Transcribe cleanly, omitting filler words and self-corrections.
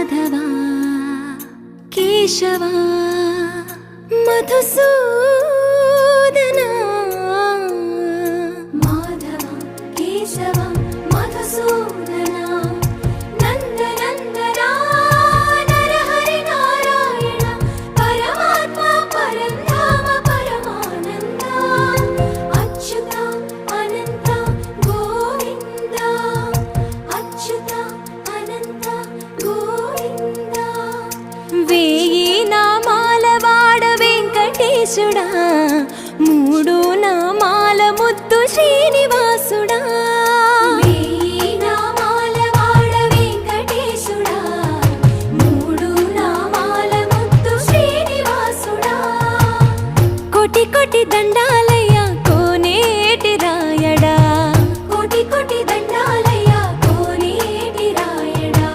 మాధవా కేశవా మధుసూదనా మాధవా కేశవా మధుసూదనా నందనందనా నరహరి నారాయణ పరమాత్మ పరంధామ పరమానంద అచ్యుత అనంత గోవింద అచ్యుత అనంత గోవింద వేయి నామాల వాడ వెంకటేశుడా మూడు నామాల ముద్దు శ్రీనివాస